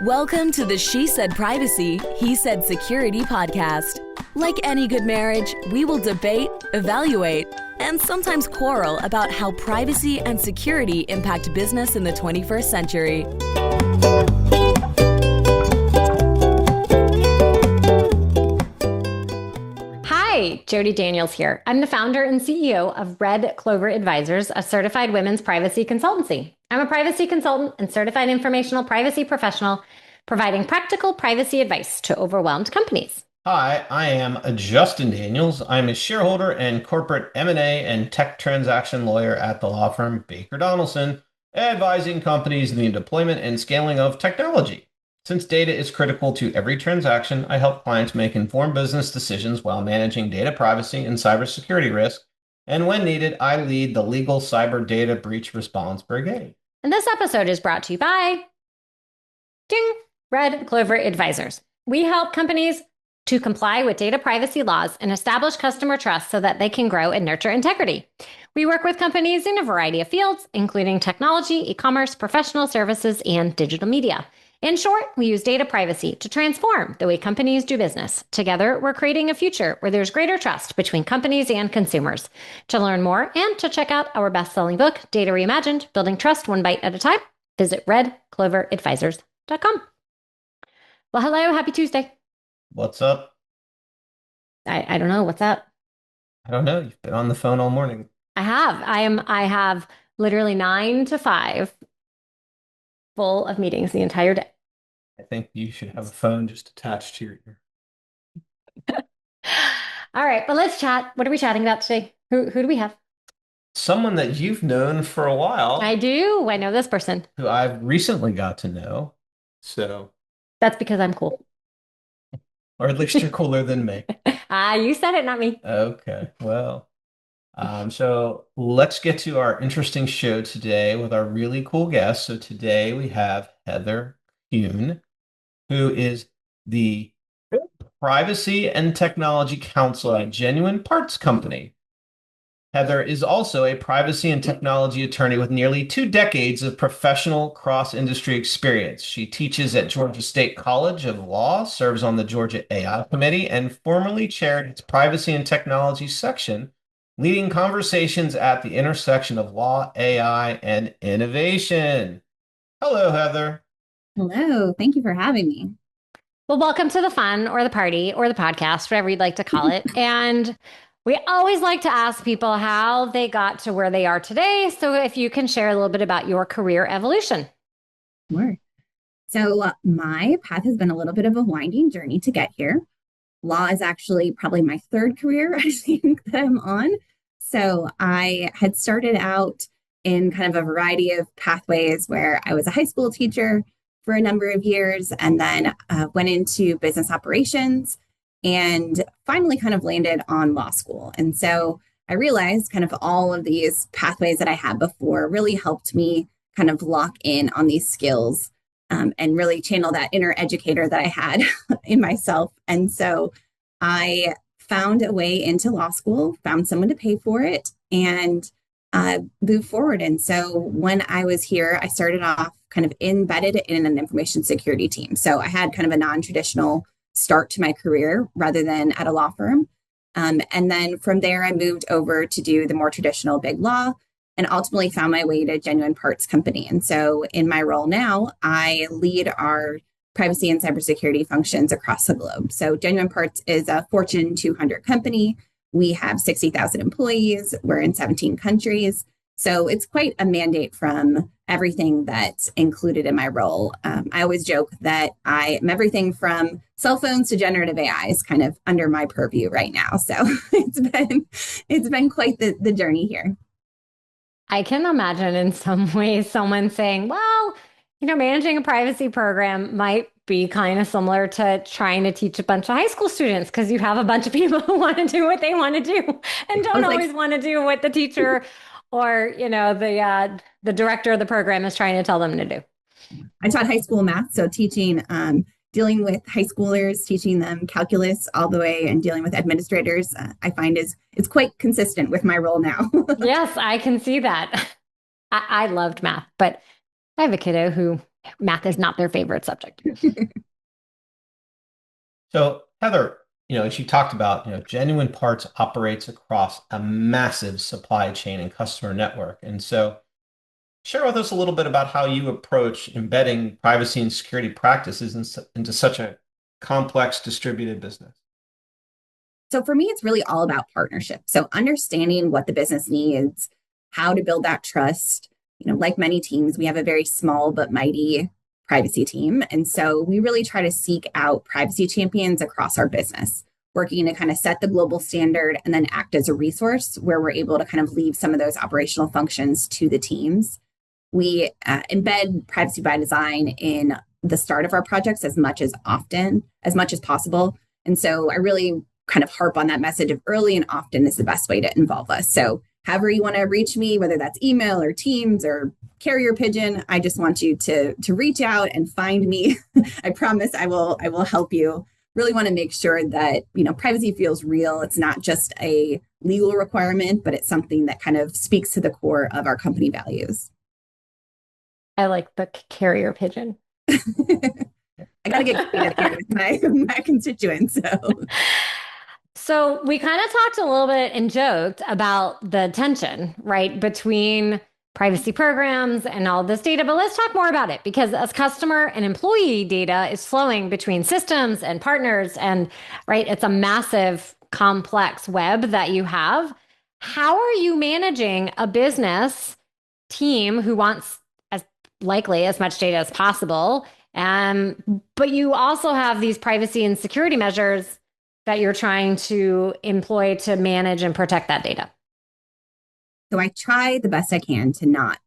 Welcome to the She Said Privacy, He Said Security podcast. Like any good marriage, we will debate, evaluate, and sometimes quarrel about how privacy and security impact business in the 21st century. Hi, Jody Daniels here. I'm the founder and CEO of Red Clover Advisors, a certified women's privacy consultancy. I'm a privacy consultant and certified informational privacy professional, providing practical privacy advice to overwhelmed companies. Hi, I am Justin Daniels. I'm a shareholder and corporate M&A and tech transaction lawyer at the law firm Baker Donaldson, advising companies in the deployment and scaling of technology. Since data is critical to every transaction, I help clients make informed business decisions while managing data privacy and cybersecurity risk. And when needed, I lead the legal cyber data breach response brigade. And this episode is brought to you by Red Clover Advisors. We help companies to comply with data privacy laws and establish customer trust so that they can grow and nurture integrity. We work with companies in a variety of fields, including technology, e-commerce, professional services, and digital media. In short, we use data privacy to transform the way companies do business. Together, we're creating a future where there's greater trust between companies and consumers. To learn more and to check out our best-selling book, Data Reimagined, Building Trust One Bite at a Time, visit redcloveradvisors.com. Well, hello. Happy Tuesday. What's up? I don't know. What's up? I don't know. You've been on the phone all morning. I have. I have literally 9 to 5 full of meetings the entire day. I think you should have a phone just attached to your ear. All right, but let's chat. What are we chatting about today? Who do we have? Someone that you've known for a while. I do. I know this person. Who I've recently got to know. So that's because I'm cool. Or at least you're cooler than me. You said it, not me. Okay, well. So let's get to our interesting show today with our really cool guest. So today we have Heather Kuhn, who is the Privacy and Technology Counsel at Genuine Parts Company. Heather is also a privacy and technology attorney with nearly 2 decades of professional cross-industry experience. She teaches at Georgia State College of Law, serves on the Georgia AI Committee, and formerly chaired its Privacy and Technology section, leading conversations at the intersection of law, AI, and innovation. Hello, Heather. Hello. Thank you for having me. Well, welcome to the fun or the party or the podcast, whatever you'd like to call it. And we always like to ask people how they got to where they are today. So if you can share a little bit about your career evolution. Sure. So my path has been a little bit of a winding journey to get here. Law is actually probably my 3rd career, I think, that I'm on. So I had started out in kind of a variety of pathways where I was a high school teacher for a number of years and then went into business operations and finally kind of landed on law school. And so I realized kind of all of these pathways that I had before really helped me kind of lock in on these skills and really channel that inner educator that I had in myself. And so I found a way into law school, found someone to pay for it, and moved forward. And so when I was here, I started off kind of embedded in an information security team. So I had kind of a non-traditional start to my career rather than at a law firm. And then from there, I moved over to do the more traditional big law and ultimately found my way to Genuine Parts Company. And so in my role now, I lead our privacy and cybersecurity functions across the globe. So Genuine Parts is a Fortune 200 company. We have 60,000 employees. We're in 17 countries. So it's quite a mandate from everything that's included in my role. I always joke that I am everything from cell phones to generative AI is kind of under my purview right now. So it's been quite the journey here. I can imagine in some ways someone saying, well, managing a privacy program might be kind of similar to trying to teach a bunch of high school students because you have a bunch of people who want to do what they want to do and don't always want to do what the teacher or, the director of the program is trying to tell them to do. I taught high school math, so teaching, dealing with high schoolers, teaching them calculus all the way and dealing with administrators, I find it's quite consistent with my role now. Yes, I can see that. I loved math, but I have a kiddo who Math is not their favorite subject. So Heather, as you talked about, Genuine Parts operates across a massive supply chain and customer network. And so share with us a little bit about how you approach embedding privacy and security practices into such a complex distributed business. So for me, it's really all about partnership. So understanding what the business needs, how to build that trust. Like many teams, we have a very small but mighty privacy team. And so we really try to seek out privacy champions across our business, working to kind of set the global standard and then act as a resource where we're able to kind of leave some of those operational functions to the teams. We embed privacy by design in the start of our projects as much as possible. And so I really kind of harp on that message of early and often is the best way to involve us. So however you want to reach me, whether that's email or Teams or carrier pigeon, I just want you to reach out and find me. I promise I will help you. Really want to make sure that, privacy feels real. It's not just a legal requirement, but it's something that kind of speaks to the core of our company values. I like the carrier pigeon. I got to get creative here with my constituents. So we kind of talked a little bit and joked about the tension, right, between privacy programs and all this data, but let's talk more about it because as customer and employee data is flowing between systems and partners and, right, it's a massive, complex web that you have. How are you managing a business team who wants as likely as much data as possible? But you also have these privacy and security measures that you're trying to employ to manage and protect that data? So I try the best I can to not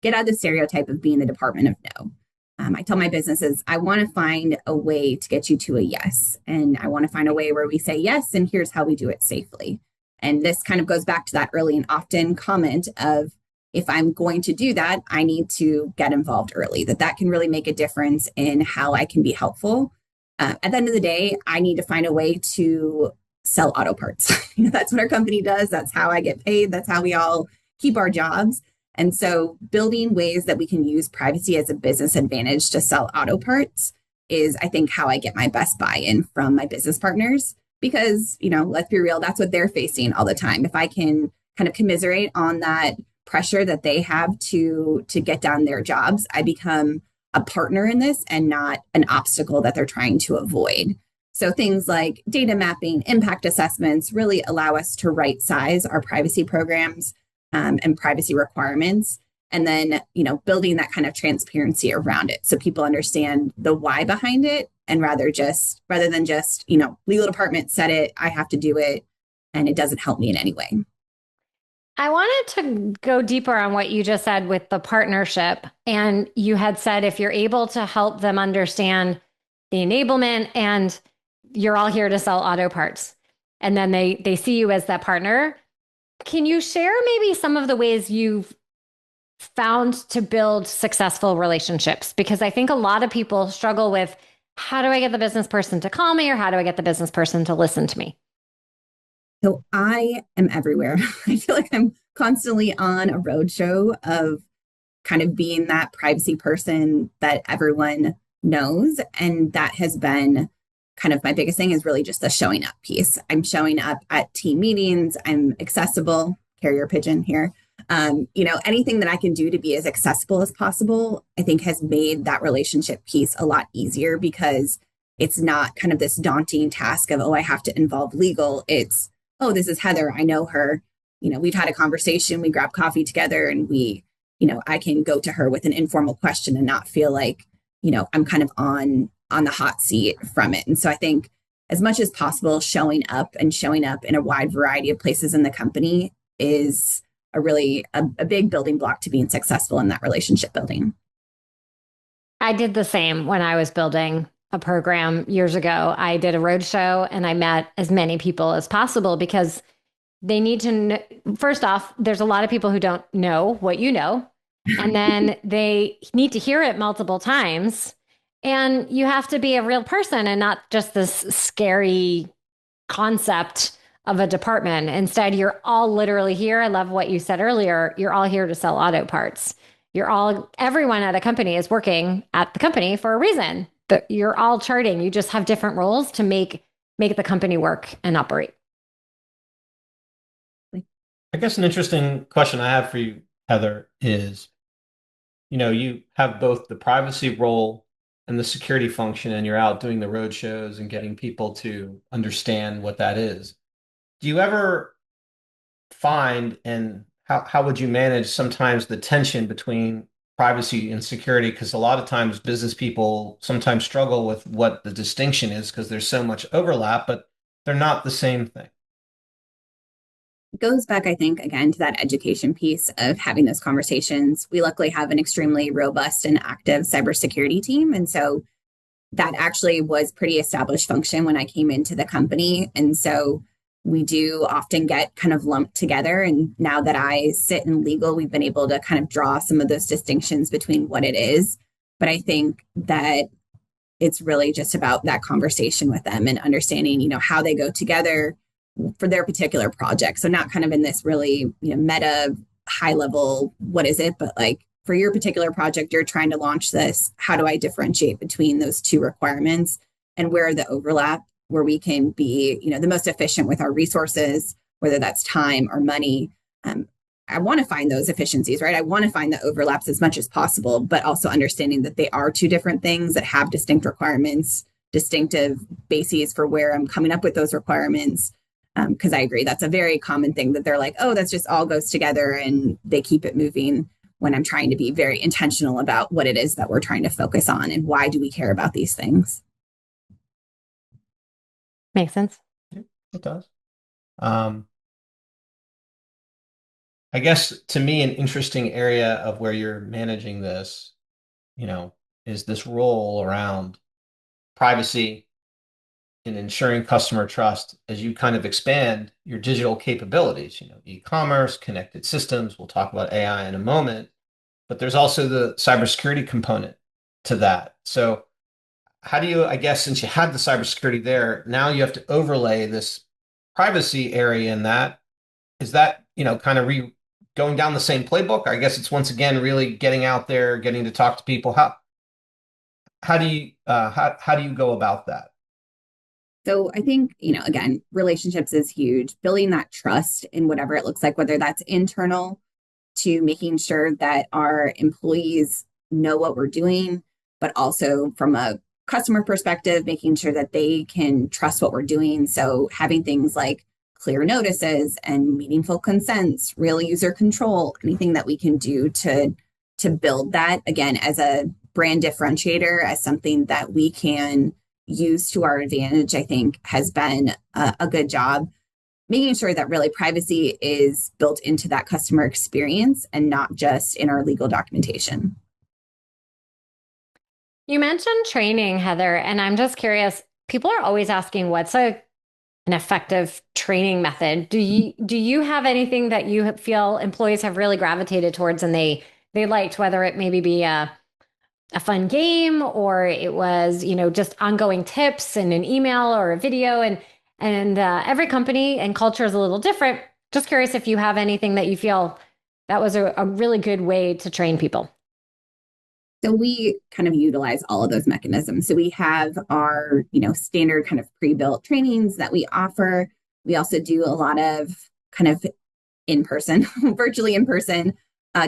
get out of the stereotype of being the department of no. I tell my businesses, I want to find a way to get you to a yes. And I want to find a way where we say yes, and here's how we do it safely. And this kind of goes back to that early and often comment of, if I'm going to do that, I need to get involved early, that can really make a difference in how I can be helpful. At the end of the day, I need to find a way to sell auto parts. That's what our company does. That's how I get paid. That's how we all keep our jobs. And so building ways that we can use privacy as a business advantage to sell auto parts is, I think, how I get my best buy-in from my business partners. Because, let's be real, that's what they're facing all the time. If I can kind of commiserate on that pressure that they have to get done their jobs, I become a partner in this and not an obstacle that they're trying to avoid. So things like data mapping, impact assessments really allow us to right size our privacy programs and privacy requirements. And then, building that kind of transparency around it so people understand the why behind it. And rather than just, legal department said it, I have to do it, and it doesn't help me in any way. I wanted to go deeper on what you just said with the partnership. And you had said if you're able to help them understand the enablement and you're all here to sell auto parts, and then they see you as that partner. Can you share maybe some of the ways you've found to build successful relationships? Because I think a lot of people struggle with, how do I get the business person to call me, or how do I get the business person to listen to me? So I am everywhere. I feel like I'm constantly on a roadshow of kind of being that privacy person that everyone knows. And that has been kind of my biggest thing, is really just the showing up piece. I'm showing up at team meetings. I'm accessible, carrier pigeon here. Anything that I can do to be as accessible as possible, I think has made that relationship piece a lot easier, because it's not kind of this daunting task of, I have to involve legal. It's, this is Heather. I know her. We've had a conversation, we grab coffee together, and I can go to her with an informal question and not feel like, I'm kind of on the hot seat from it. And so I think as much as possible, showing up in a wide variety of places in the company is a big building block to being successful in that relationship building. I did the same when I was building a program years ago. I did a roadshow and I met as many people as possible, because they need to know. First off, there's a lot of people who don't know what you know, and then they need to hear it multiple times. And you have to be a real person and not just this scary concept of a department. Instead, you're all literally here. I love what you said earlier. You're all here to sell auto parts. everyone at a company is working at the company for a reason. But you're all charting. You just have different roles to make the company work and operate. I guess an interesting question I have for you, Heather, is, you have both the privacy role and the security function, and you're out doing the road shows and getting people to understand what that is. Do you ever find, and how would you manage sometimes the tension between privacy and security? Because a lot of times business people sometimes struggle with what the distinction is because there's so much overlap, but they're not the same thing. It goes back, I think, again, to that education piece of having those conversations. We luckily have an extremely robust and active cybersecurity team. And so that actually was pretty established function when I came into the company. And so we do often get kind of lumped together. And now that I sit in legal, we've been able to kind of draw some of those distinctions between what it is. But I think that it's really just about that conversation with them and understanding, how they go together for their particular project. So not kind of in this really, meta high level, what is it? But like for your particular project, you're trying to launch this. How do I differentiate between those two requirements and where are the overlap where we can be, the most efficient with our resources, whether that's time or money. I want to find those efficiencies, right? I want to find the overlaps as much as possible, but also understanding that they are two different things that have distinct requirements, distinctive bases for where I'm coming up with those requirements. Because I agree, that's a very common thing that they're like, oh, that's just all goes together and they keep it moving, when I'm trying to be very intentional about what it is that we're trying to focus on and why do we care about these things. Makes sense. It does. I guess to me, an interesting area of where you're managing this, is this role around privacy and ensuring customer trust as you kind of expand your digital capabilities, e-commerce, connected systems. We'll talk about AI in a moment, but there's also the cybersecurity component to that. So how do you, I guess, since you had the cybersecurity there, now you have to overlay this privacy area in that. Is that, kind of going down the same playbook? I guess it's once again really getting out there, getting to talk to people. How do you go about that? So I think, again, relationships is huge. Building that trust in whatever it looks like, whether that's internal to making sure that our employees know what we're doing, but also from a customer perspective, making sure that they can trust what we're doing. So having things like clear notices and meaningful consents, real user control, anything that we can do to build that, again, as a brand differentiator, as something that we can use to our advantage, I think has been a good job. Making sure that really privacy is built into that customer experience and not just in our legal documentation. You mentioned training, Heather, and I'm just curious, people are always asking what's an effective training method. Do you have anything that you feel employees have really gravitated towards and they liked, whether it maybe be a fun game or it was, just ongoing tips in an email or a video, and every company and culture is a little different. Just curious if you have anything that you feel that was a really good way to train people. So we kind of utilize all of those mechanisms. So we have our, standard kind of pre-built trainings that we offer. We also do a lot of kind of in-person, virtually in-person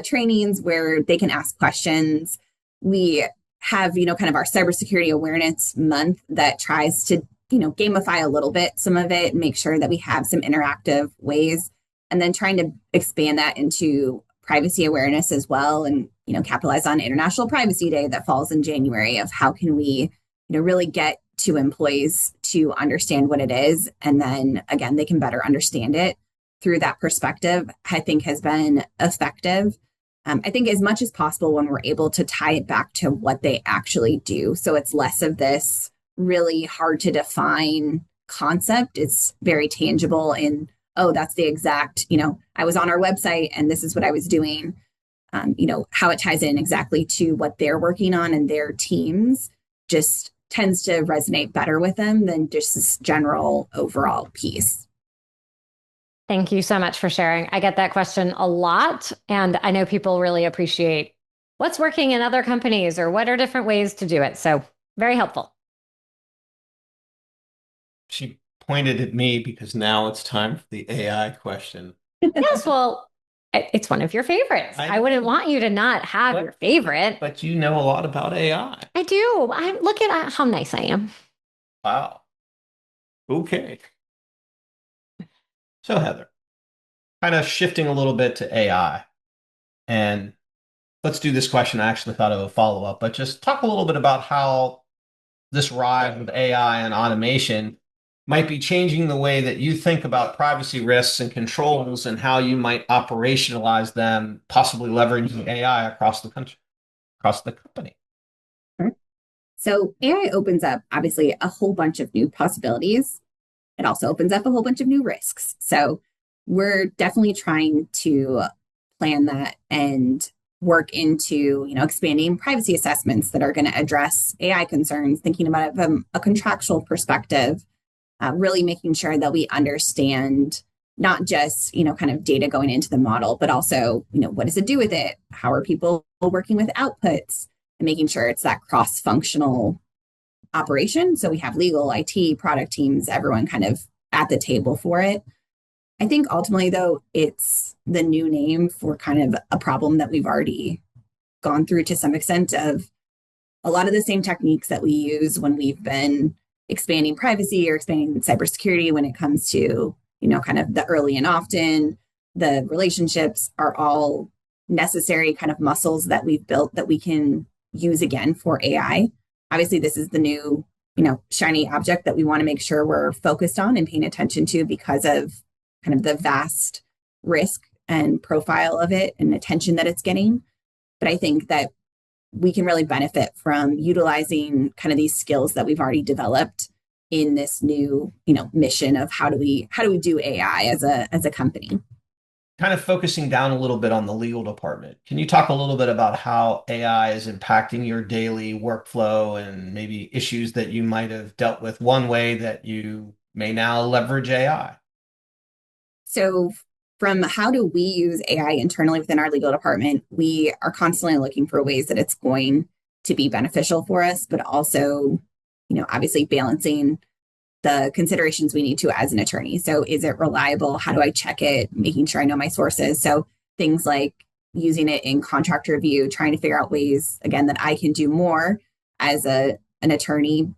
trainings where they can ask questions. We have, kind of our cybersecurity awareness month that tries to, gamify a little bit, some of it, make sure that we have some interactive ways, and then trying to expand that into privacy awareness as well. And, capitalize on International Privacy Day that falls in January, of how can we, really get to employees to understand what it is. And then again, they can better understand it through that perspective, I think has been effective. I think as much as possible when we're able to tie it back to what they actually do. So it's less of this really hard to define concept. It's very tangible in, oh, that's the exact, I was on our website and this is what I was doing. How it ties in exactly to what they're working on and their teams just tends to resonate better with them than just this general overall piece. Thank you so much for sharing. I get that question a lot, and I know people really appreciate what's working in other companies or what are different ways to do it. So very helpful. She pointed at me because now it's time for the AI question. Yes, well, it's one of your favorites. I wouldn't want you to not have your favorite. But you know a lot about AI. I do. Look at how nice I am. Wow. Okay. So Heather, kind of shifting a little bit to AI, and let's do this question. I actually thought of a follow-up, but just talk a little bit about how this rise of AI and automation might be changing the way that you think about privacy risks and controls and how you might operationalize them, possibly leveraging AI across the country, across the company. So AI opens up, obviously, a whole bunch of new possibilities. It also opens up a whole bunch of new risks. So we're definitely trying to plan that and work into, expanding privacy assessments that are going to address AI concerns, thinking about it from a contractual perspective, really making sure that we understand not just, kind of data going into the model, but also, what does it do with it? How are people working with outputs? And making sure it's that cross-functional operation. So we have legal, IT, product teams, everyone kind of at the table for it. I think ultimately, though, it's the new name for kind of a problem that we've already gone through to some extent, of a lot of the same techniques that we use when we've been expanding privacy or expanding cybersecurity when it comes to, kind of the early and often. The relationships are all necessary kind of muscles that we've built that we can use again for AI. Obviously, this is the new, shiny object that we want to make sure we're focused on and paying attention to because of kind of the vast risk and profile of it and attention that it's getting. But I think that we can really benefit from utilizing kind of these skills that we've already developed in this new, mission of how do we do AI as a company. Kind of focusing down a little bit on the legal department. Can you talk a little bit about how AI is impacting your daily workflow and maybe issues that you might have dealt with one way that you may now leverage AI? So from how do we use AI internally within our legal department, we are constantly looking for ways that it's going to be beneficial for us, but also, obviously balancing the considerations we need to as an attorney. So is it reliable? How do I check it? Making sure I know my sources. So things like using it in contract review, trying to figure out ways, again, that I can do more as an attorney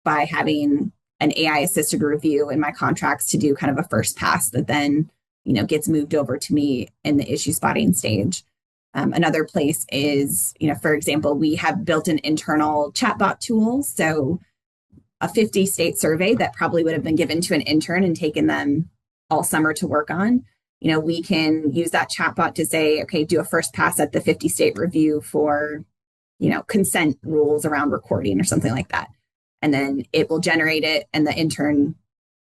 by having an AI assisted review in my contracts to do kind of a first pass that then, gets moved over to me in the issue spotting stage. Another place is, for example, we have built an internal chatbot tool. So a 50-state survey that probably would have been given to an intern and taken them all summer to work on. We can use that chatbot to say, okay, do a first pass at the 50-state review for, consent rules around recording or something like that. And then it will generate it and the intern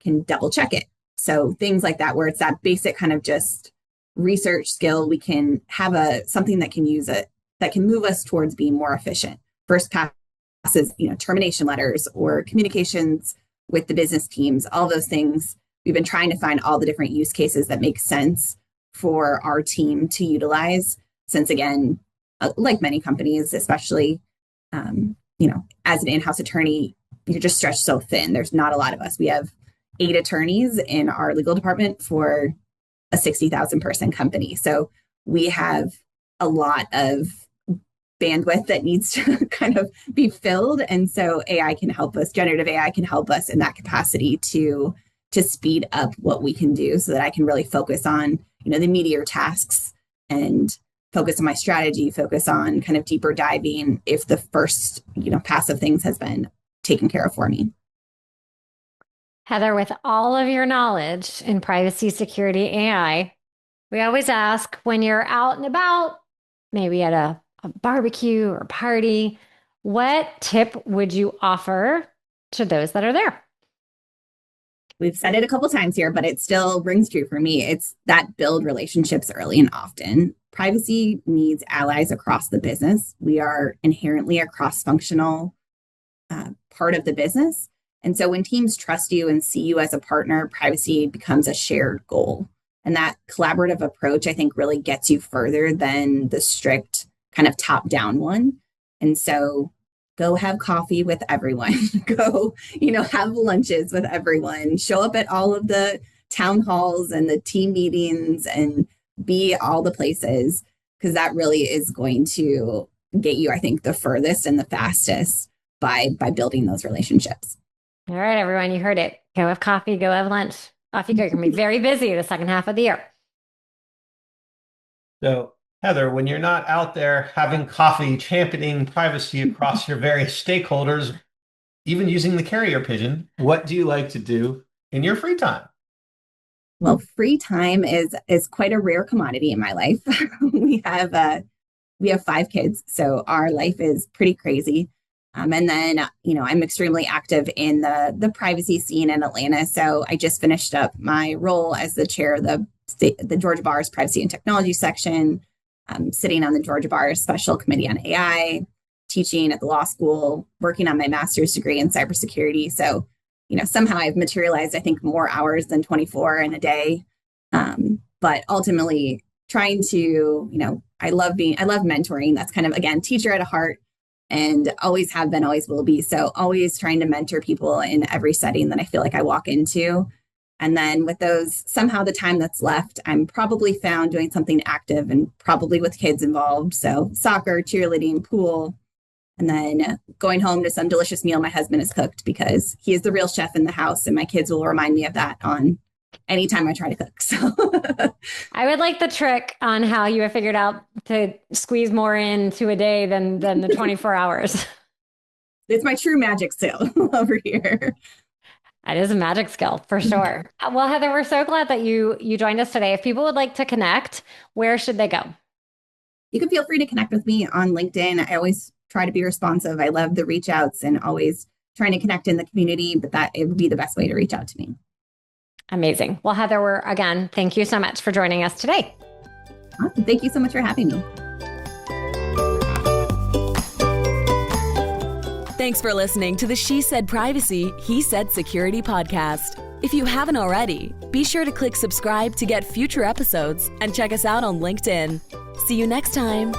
can double check it. So things like that, where it's that basic kind of just research skill, we can have something that can use it, that can move us towards being more efficient. First pass is, termination letters or communications with the business teams, all those things. We've been trying to find all the different use cases that make sense for our team to utilize, since again, like many companies, especially, as an in-house attorney, you're just stretched so thin. There's not a lot of us. We have 8 attorneys in our legal department for a 60,000 person company. So we have a lot of bandwidth that needs to kind of be filled. And so AI can help us, generative AI can help us in that capacity to speed up what we can do so that I can really focus on, the meatier tasks and focus on my strategy, focus on kind of deeper diving if the first, pass of things has been taken care of for me. Heather, with all of your knowledge in privacy, security, AI, we always ask when you're out and about, maybe at a barbecue or party, what tip would you offer to those that are there? We've said it a couple times here, but it still rings true for me. It's that build relationships early and often. Privacy needs allies across the business. We are inherently a cross-functional part of the business. And so when teams trust you and see you as a partner, privacy becomes a shared goal. And that collaborative approach, I think, really gets you further than the strict kind of top down one. And so go have coffee with everyone, go, have lunches with everyone, show up at all of the town halls and the team meetings and be all the places, because that really is going to get you, I think, the furthest and the fastest by building those relationships. All right, everyone, you heard it. Go have coffee, go have lunch. Off you go. You're going to be very busy the second half of the year. So, Heather, when you're not out there having coffee, championing privacy across your various stakeholders, even using the carrier pigeon, what do you like to do in your free time? Well, free time is quite a rare commodity in my life. We have 5 kids, so our life is pretty crazy. And then, I'm extremely active in the privacy scene in Atlanta. So I just finished up my role as the chair of the Georgia Bar's Privacy and Technology section, sitting on the Georgia Bar's Special Committee on AI, teaching at the law school, working on my master's degree in cybersecurity. So, somehow I've materialized, I think, more hours than 24 in a day. But ultimately trying to, I love mentoring. That's kind of, again, teacher at heart, and always have been, always will be. So always trying to mentor people in every setting that I feel like I walk into. And then with those, somehow the time that's left, I'm probably found doing something active and probably with kids involved. So soccer, cheerleading, pool, and then going home to some delicious meal my husband has cooked, because he is the real chef in the house. And my kids will remind me of that on anytime I try to cook. So I would like the trick on how you have figured out to squeeze more into a day than the 24 hours. It's my true magic skill over here. That is a magic skill for sure. Well, Heather, we're so glad that you joined us today. If people would like to connect, where should they go? You can feel free to connect with me on LinkedIn. I always try to be responsive. I love the reach outs and always trying to connect in the community, but that it would be the best way to reach out to me. Amazing. Well, Heather, thank you so much for joining us today. Awesome. Thank you so much for having me. Thanks for listening to the She Said Privacy, He Said Security podcast. If you haven't already, be sure to click subscribe to get future episodes and check us out on LinkedIn. See you next time.